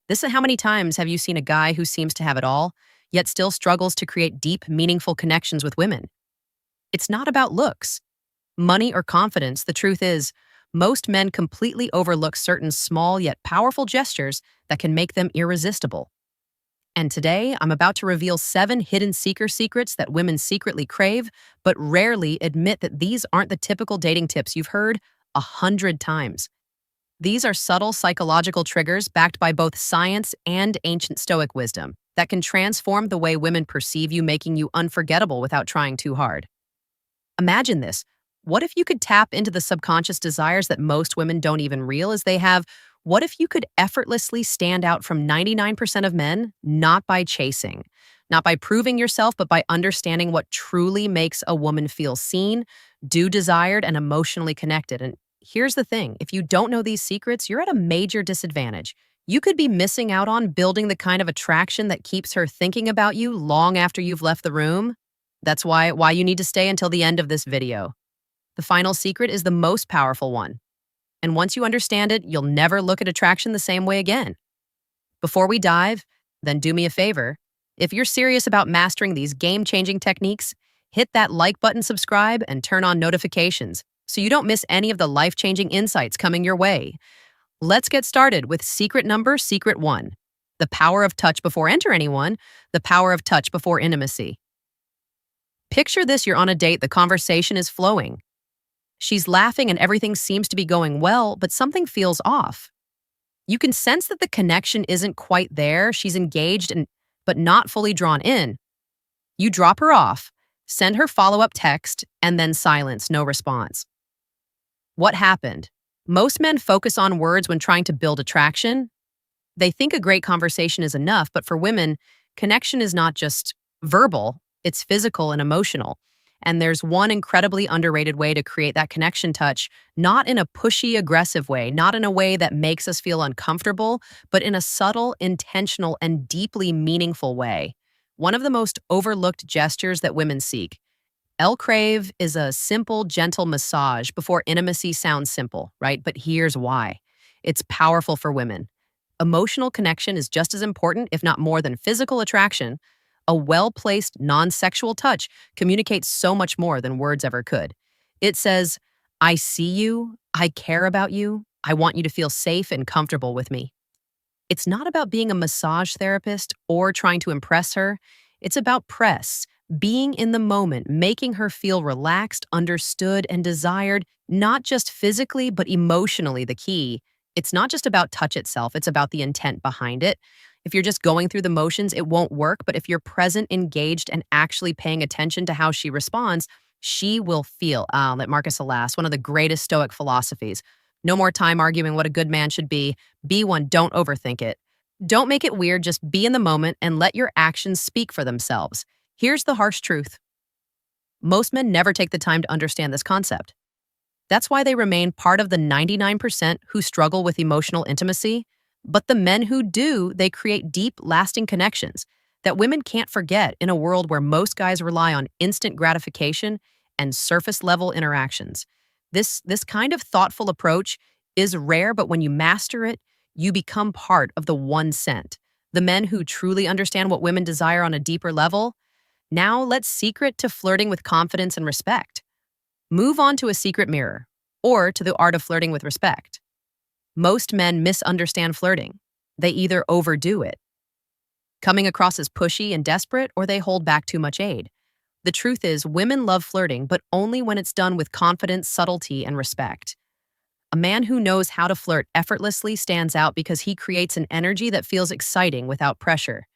This is how many times have you seen a guy who seems to have it all, yet still struggles to create deep, meaningful connections with women? It's not about looks, money, or confidence. The truth is, most men completely overlook certain small yet powerful gestures that can make them irresistible. And today, I'm about to reveal 7 hidden seeker secrets that women secretly crave, but rarely admit that these aren't the typical dating tips you've heard 100 times. These are subtle psychological triggers backed by both science and ancient Stoic wisdom that can transform the way women perceive you, making you unforgettable without trying too hard. Imagine this. What if you could tap into the subconscious desires that most women don't even realize they have? What if you could effortlessly stand out from 99% of men, not by chasing, not by proving yourself, but by understanding what truly makes a woman feel seen, do desired, and emotionally connected? And here's the thing, if you don't know these secrets, you're at a major disadvantage. You could be missing out on building the kind of attraction that keeps her thinking about you long after you've left the room. That's why you need to stay until the end of this video. The final secret is the most powerful one. And once you understand it, you'll never look at attraction the same way again. Before we dive, then do me a favor. If you're serious about mastering these game-changing techniques, hit that like button, subscribe, and turn on notifications so you don't miss any of the life-changing insights coming your way. Let's get started with secret 1. The power of touch before enter anyone, the power of touch before intimacy. Picture this, you're on a date, the conversation is flowing. She's laughing and everything seems to be going well, but something feels off. You can sense that the connection isn't quite there. She's engaged but not fully drawn in. You drop her off, send her follow-up text, and then silence, no response. What happened? Most men focus on words when trying to build attraction. They think a great conversation is enough, but for women, connection is not just verbal, it's physical and emotional. And there's one incredibly underrated way to create that connection touch, not in a pushy, aggressive way, not in a way that makes us feel uncomfortable, but in a subtle, intentional, and deeply meaningful way. One of the most overlooked gestures that women seek. El crave is a simple, gentle massage before intimacy sounds simple, right? But here's why. It's powerful for women. Emotional connection is just as important, if not more, than physical attraction. A well-placed, non-sexual touch communicates so much more than words ever could. It says, I see you, I care about you, I want you to feel safe and comfortable with me. It's not about being a massage therapist or trying to impress her. It's about being in the moment, making her feel relaxed, understood, and desired, not just physically, but emotionally. The key. It's not just about touch itself, it's about the intent behind it. If you're just going through the motions, it won't work, but if you're present, engaged, and actually paying attention to how she responds, she will feel. Like Marcus Aurelius, one of the greatest Stoic philosophies. No more time arguing what a good man should be. Be one, don't overthink it. Don't make it weird, just be in the moment and let your actions speak for themselves. Here's the harsh truth. Most men never take the time to understand this concept. That's why they remain part of the 99% who struggle with emotional intimacy. But the men who do, they create deep, lasting connections that women can't forget in a world where most guys rely on instant gratification and surface-level interactions. This kind of thoughtful approach is rare, but when you master it, you become part of the 1%. The men who truly understand what women desire on a deeper level. Now let's secret to flirting with confidence and respect. Move on to a secret mirror, or to the art of flirting with respect. Most men misunderstand flirting. They either overdo it, coming across as pushy and desperate, or they hold back too much aid. The truth is, women love flirting, but only when it's done with confidence, subtlety, and respect. A man who knows how to flirt effortlessly stands out because he creates an energy that feels exciting without pressure.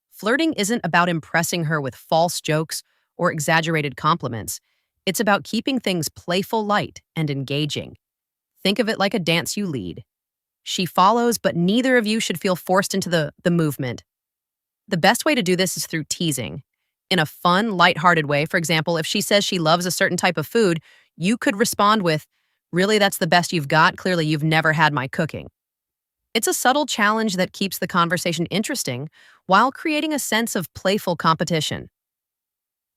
Flirting isn't about impressing her with false jokes or exaggerated compliments. It's about keeping things playful, light, and engaging. Think of it like a dance you lead. She follows, but neither of you should feel forced into the movement. The best way to do this is through teasing. In a fun, lighthearted way, for example, if she says she loves a certain type of food, you could respond with, really, that's the best you've got? Clearly, you've never had my cooking. It's a subtle challenge that keeps the conversation interesting while creating a sense of playful competition.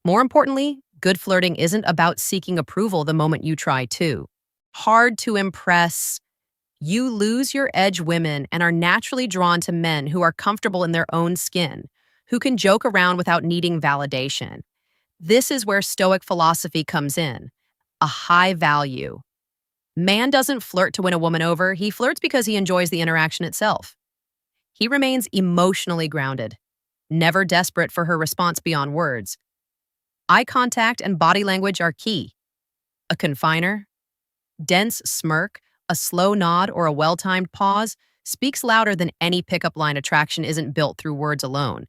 More importantly, good flirting isn't about seeking approval the moment you try to. Hard to impress, You lose your edge women and are naturally drawn to men who are comfortable in their own skin, who can joke around without needing validation. This is where Stoic philosophy comes in, a high value. Man doesn't flirt to win a woman over, he flirts because he enjoys the interaction itself. He remains emotionally grounded, never desperate for her response beyond words. Eye contact and body language are key. A confiner, dense smirk, a slow nod, or a well-timed pause speaks louder than any pickup line. Attraction isn't built through words alone.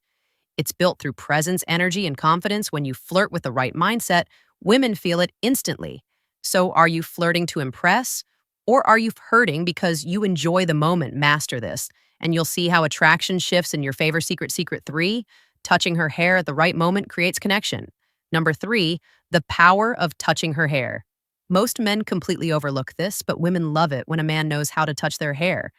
It's built through presence, energy, and confidence. When you flirt with the right mindset, women feel it instantly. So are you flirting to impress? Or are you flirting because you enjoy the moment? Master this, and you'll see how attraction shifts in your favor. Secret 3, touching her hair at the right moment creates connection. Number 3, the power of touching her hair. Most men completely overlook this, but women love it when a man knows how to touch their hair.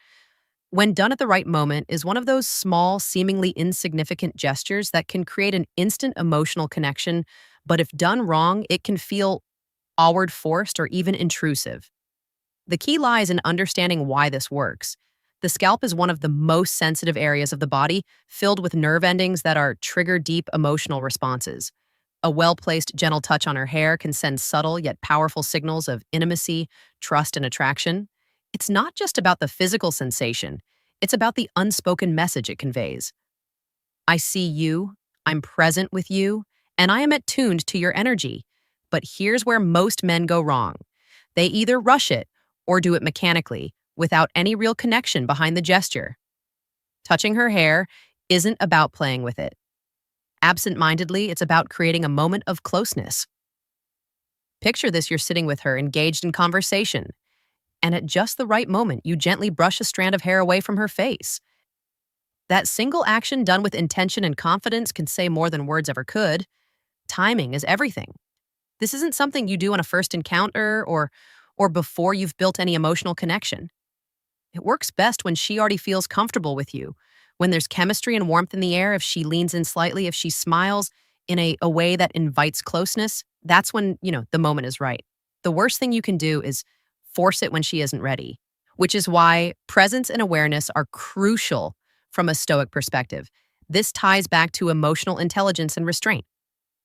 When done at the right moment is one of those small, seemingly insignificant gestures that can create an instant emotional connection, but if done wrong, it can feel awkward, forced, or even intrusive. The key lies in understanding why this works. The scalp is one of the most sensitive areas of the body, filled with nerve endings that are trigger deep emotional responses. A well-placed, gentle touch on her hair can send subtle yet powerful signals of intimacy, trust, and attraction. It's not just about the physical sensation, it's about the unspoken message it conveys. I see you, I'm present with you, and I am attuned to your energy. But here's where most men go wrong. They either rush it or do it mechanically, without any real connection behind the gesture. Touching her hair isn't about playing with it. Absent-mindedly, it's about creating a moment of closeness. Picture this: you're sitting with her, engaged in conversation, and at just the right moment, you gently brush a strand of hair away from her face. That single action done with intention and confidence can say more than words ever could. Timing is everything. This isn't something you do on a first encounter or before you've built any emotional connection. It works best when she already feels comfortable with you, when there's chemistry and warmth in the air. If she leans in slightly, if she smiles in a way that invites closeness, that's when, the moment is right. The worst thing you can do is force it when she isn't ready, which is why presence and awareness are crucial from a Stoic perspective. This ties back to emotional intelligence and restraint.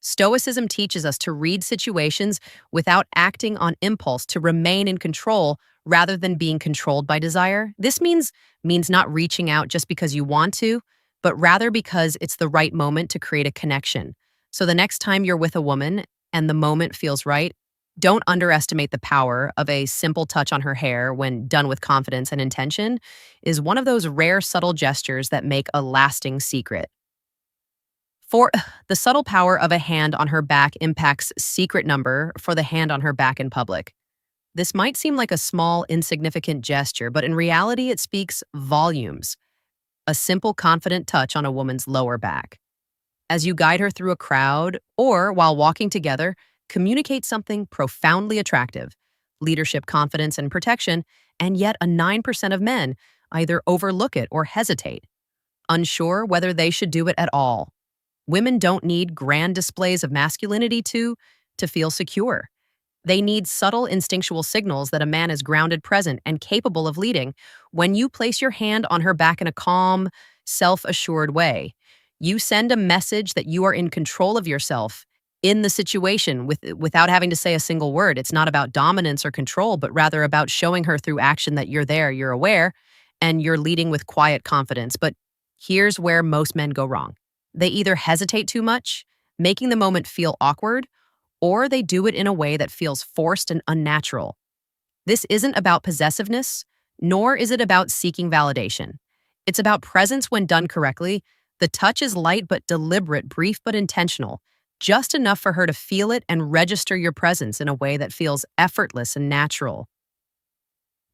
Stoicism teaches us to read situations without acting on impulse, to remain in control rather than being controlled by desire. This means not reaching out just because you want to, but rather because it's the right moment to create a connection. So the next time you're with a woman and the moment feels right, don't underestimate the power of a simple touch on her hair when done with confidence and intention is one of those rare subtle gestures that make a lasting secret. For the subtle power of a hand on her back impacts secret number for the hand on her back in public. This might seem like a small, insignificant gesture, but in reality, it speaks volumes. A simple, confident touch on a woman's lower back. As you guide her through a crowd or while walking together, communicate something profoundly attractive: leadership, confidence, and protection, and yet a 9% of men either overlook it or hesitate, unsure whether they should do it at all. Women don't need grand displays of masculinity to feel secure. They need subtle instinctual signals that a man is grounded, present, and capable of leading. When you place your hand on her back in a calm, self-assured way, you send a message that you are in control of yourself in the situation without having to say a single word. It's not about dominance or control, but rather about showing her through action that you're there, you're aware, and you're leading with quiet confidence. But here's where most men go wrong. They either hesitate too much, making the moment feel awkward, or they do it in a way that feels forced and unnatural. This isn't about possessiveness, nor is it about seeking validation. It's about presence when done correctly. The touch is light but deliberate, brief but intentional, just enough for her to feel it and register your presence in a way that feels effortless and natural.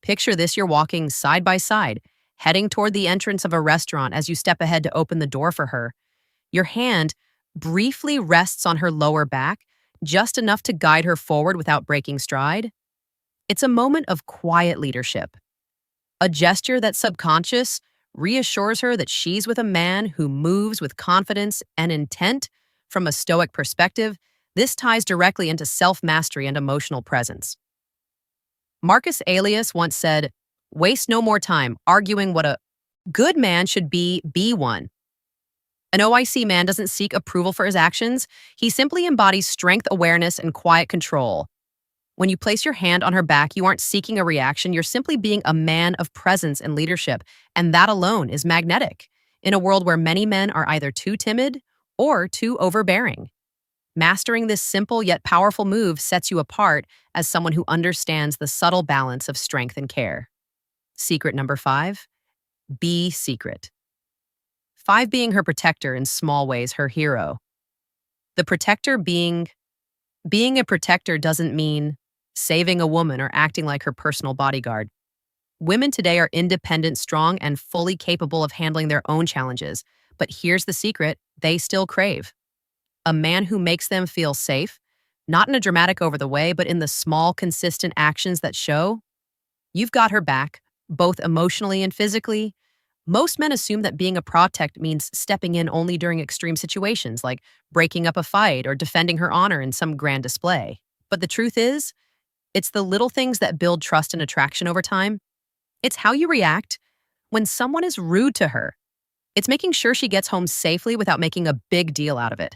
Picture this: you're walking side by side, heading toward the entrance of a restaurant. As you step ahead to open the door for her, your hand briefly rests on her lower back, just enough to guide her forward without breaking stride. It's a moment of quiet leadership, a gesture that subconscious reassures her that she's with a man who moves with confidence and intent. From a Stoic perspective, this ties directly into self-mastery and emotional presence. Marcus Aurelius once said, Waste no more time arguing what a good man should be one. An OIC man doesn't seek approval for his actions. He simply embodies strength, awareness, and quiet control. When you place your hand on her back, you aren't seeking a reaction. You're simply being a man of presence and leadership. And that alone is magnetic in a world where many men are either too timid or too overbearing. Mastering this simple yet powerful move sets you apart as someone who understands the subtle balance of strength and care. Secret number 5, be secret. 5 being her protector, in small ways her hero. The protector being a protector doesn't mean saving a woman or acting like her personal bodyguard. Women today are independent, strong, and fully capable of handling their own challenges. But here's the secret: they still crave a man who makes them feel safe, not in a dramatic over the way, but in the small, consistent actions that show you've got her back, both emotionally and physically. Most men assume that being a protect means stepping in only during extreme situations, like breaking up a fight or defending her honor in some grand display. But the truth is, it's the little things that build trust and attraction over time. It's how you react when someone is rude to her. It's making sure she gets home safely without making a big deal out of it.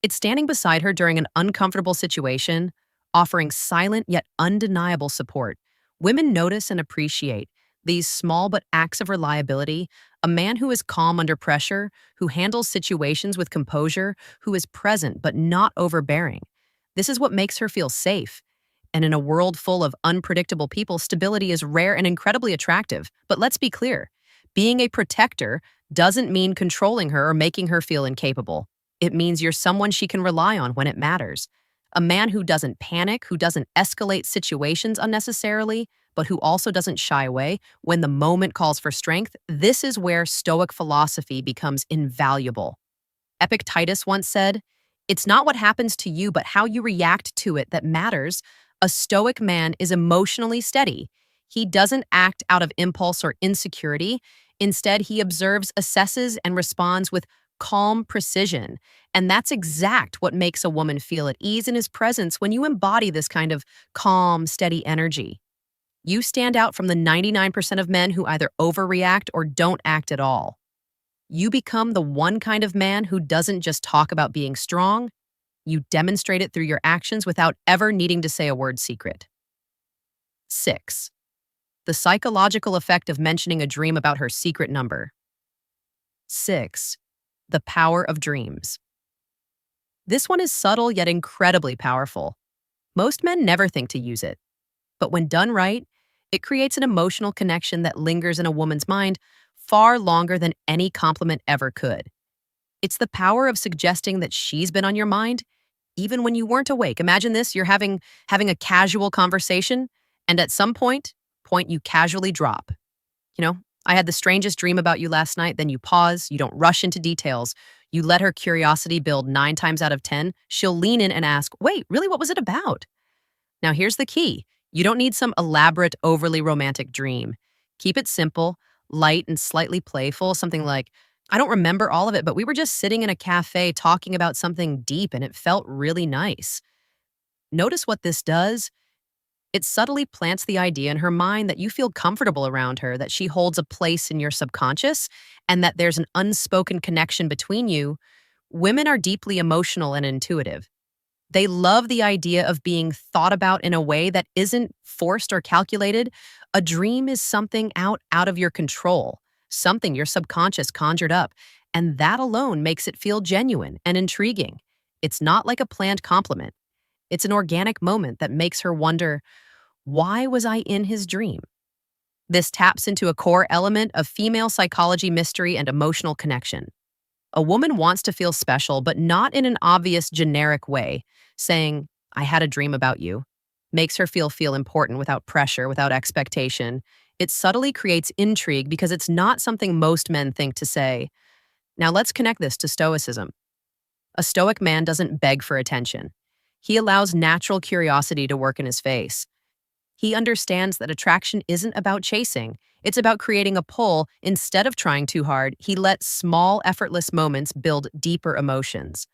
It's standing beside her during an uncomfortable situation, offering silent yet undeniable support. Women notice and appreciate these small but acts of reliability. A man who is calm under pressure, who handles situations with composure, who is present but not overbearing. This is what makes her feel safe. And in a world full of unpredictable people, stability is rare and incredibly attractive. But let's be clear, being a protector doesn't mean controlling her or making her feel incapable. It means you're someone she can rely on when it matters. A man who doesn't panic, who doesn't escalate situations unnecessarily, but who also doesn't shy away when the moment calls for strength. This is where Stoic philosophy becomes invaluable. Epictetus once said, "It's not what happens to you, but how you react to it that matters." A Stoic man is emotionally steady. He doesn't act out of impulse or insecurity. Instead, he observes, assesses, and responds with calm precision. And that's what makes a woman feel at ease in his presence. When you embody this kind of calm, steady energy, you stand out from the 99% of men who either overreact or don't act at all. You become the one kind of man who doesn't just talk about being strong, you demonstrate it through your actions without ever needing to say a word secret. 6. The psychological effect of mentioning a dream about her secret number. 6. The power of dreams. This one is subtle yet incredibly powerful. Most men never think to use it. But when done right, it creates an emotional connection that lingers in a woman's mind far longer than any compliment ever could. It's the power of suggesting that she's been on your mind, even when you weren't awake. Imagine this: you're having a casual conversation, and at some point you casually drop. I had the strangest dream about you last night. Then you pause, you don't rush into details. You let her curiosity build 9 times out of 10. She'll lean in and ask, "Wait, really, what was it about?" Now here's the key. You don't need some elaborate, overly romantic dream. Keep it simple, light, and slightly playful. Something like, "I don't remember all of it, but we were just sitting in a cafe talking about something deep and it felt really nice." Notice what this does. It subtly plants the idea in her mind that you feel comfortable around her, that she holds a place in your subconscious, and that there's an unspoken connection between you. Women are deeply emotional and intuitive. They love the idea of being thought about in a way that isn't forced or calculated. A dream is something out of your control, something your subconscious conjured up, and that alone makes it feel genuine and intriguing. It's not like a planned compliment. It's an organic moment that makes her wonder, why was I in his dream? This taps into a core element of female psychology: mystery and emotional connection. A woman wants to feel special, but not in an obvious, generic way. Saying, "I had a dream about you," makes her feel important without pressure, without expectation. It subtly creates intrigue because it's not something most men think to say. Now let's connect this to Stoicism. A Stoic man doesn't beg for attention. He allows natural curiosity to work in his face. He understands that attraction isn't about chasing. It's about creating a pull. Instead of trying too hard, he lets small, effortless moments build deeper emotions.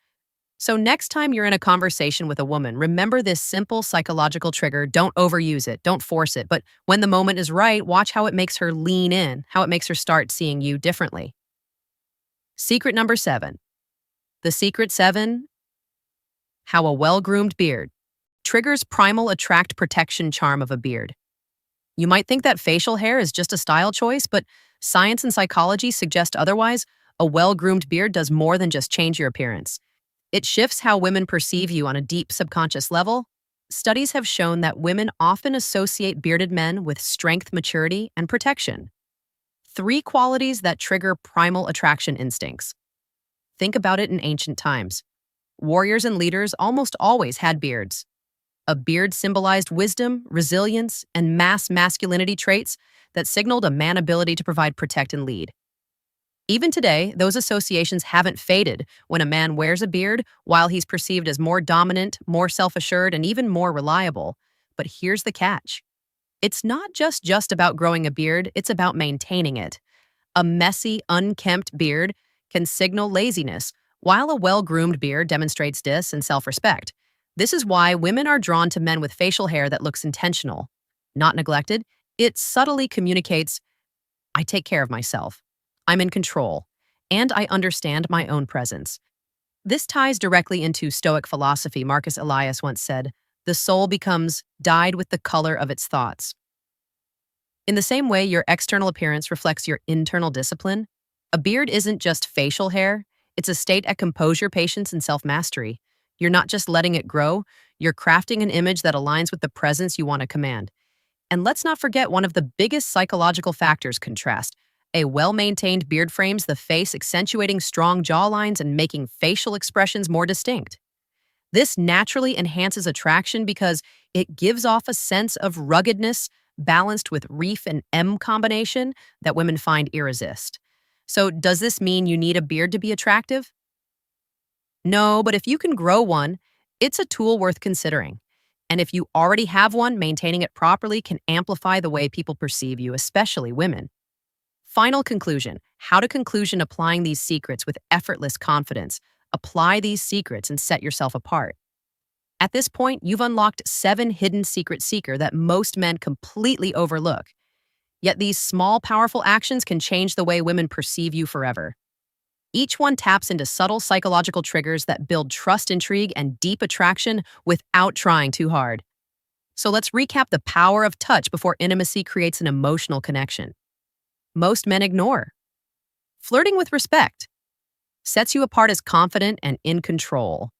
So, next time you're in a conversation with a woman, remember this simple psychological trigger. Don't overuse it, don't force it. But when the moment is right, watch how it makes her lean in, how it makes her start seeing you differently. Secret number 7. The secret 7: how a well groomed beard triggers primal attract protection charm of a beard. You might think that facial hair is just a style choice, but science and psychology suggest otherwise. A well groomed beard does more than just change your appearance. It shifts how women perceive you on a deep subconscious level. Studies have shown that women often associate bearded men with strength, maturity, and protection. 3 qualities that trigger primal attraction instincts. Think about it in ancient times. Warriors and leaders almost always had beards. A beard symbolized wisdom, resilience, and mass masculinity traits that signaled a man's ability to provide, protect, and lead. Even today, those associations haven't faded when a man wears a beard, while he's perceived as more dominant, more self-assured, and even more reliable. But here's the catch. It's not just about growing a beard, it's about maintaining it. A messy, unkempt beard can signal laziness, while a well-groomed beard demonstrates and self-respect. This is why women are drawn to men with facial hair that looks intentional, not neglected. It subtly communicates, I take care of myself, I'm in control, and I understand my own presence. This ties directly into Stoic philosophy. Marcus Aurelius once said, the soul becomes dyed with the color of its thoughts. In the same way your external appearance reflects your internal discipline, a beard isn't just facial hair, it's a state of composure, patience, and self-mastery. You're not just letting it grow, you're crafting an image that aligns with the presence you want to command. And let's not forget one of the biggest psychological factors: contrast. A well-maintained beard frames the face, accentuating strong jawlines and making facial expressions more distinct. This naturally enhances attraction because it gives off a sense of ruggedness balanced with reef and M combination that women find irresistible. So, does this mean you need a beard to be attractive? No, but if you can grow one, it's a tool worth considering. And if you already have one, maintaining it properly can amplify the way people perceive you, especially women. Final conclusion: how to conclusion applying these secrets with effortless confidence. Apply these secrets and set yourself apart. At this point, you've unlocked 7 hidden secret seeker that most men completely overlook. Yet these small, powerful actions can change the way women perceive you forever. Each one taps into subtle psychological triggers that build trust, intrigue, and deep attraction without trying too hard. So let's recap the power of touch before intimacy creates an emotional connection. Most men ignore. Flirting with respect sets you apart as confident and in control.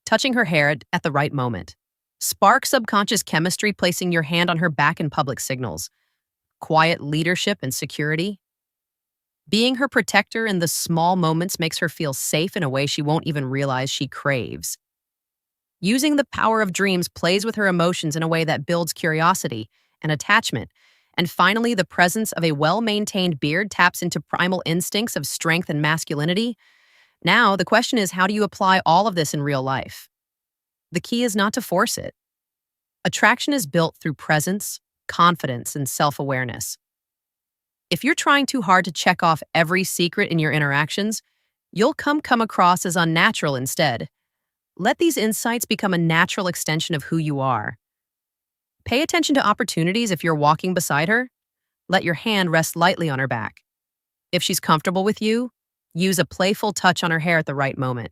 Touching her hair at the right moment sparks subconscious chemistry. Placing your hand on her back in public signals quiet leadership and security. Being her protector in the small moments makes her feel safe in a way she won't even realize she craves. Using the power of dreams plays with her emotions in a way that builds curiosity and attachment. And finally, the presence of a well-maintained beard taps into primal instincts of strength and masculinity. Now, the question is, how do you apply all of this in real life? The key is not to force it. Attraction is built through presence, confidence, and self-awareness. If you're trying too hard to check off every secret in your interactions, you'll come across as unnatural instead. Let these insights become a natural extension of who you are. Pay attention to opportunities. If you're walking beside her, let your hand rest lightly on her back. If she's comfortable with you, use a playful touch on her hair at the right moment.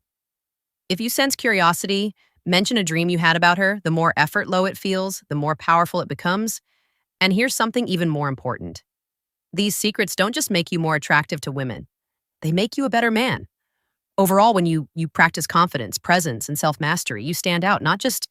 If you sense curiosity, mention a dream you had about her. The more effortless it feels, the more powerful it becomes. And here's something even more important. These secrets don't just make you more attractive to women. They make you a better man. Overall, when you practice confidence, presence, and self-mastery, you stand out not just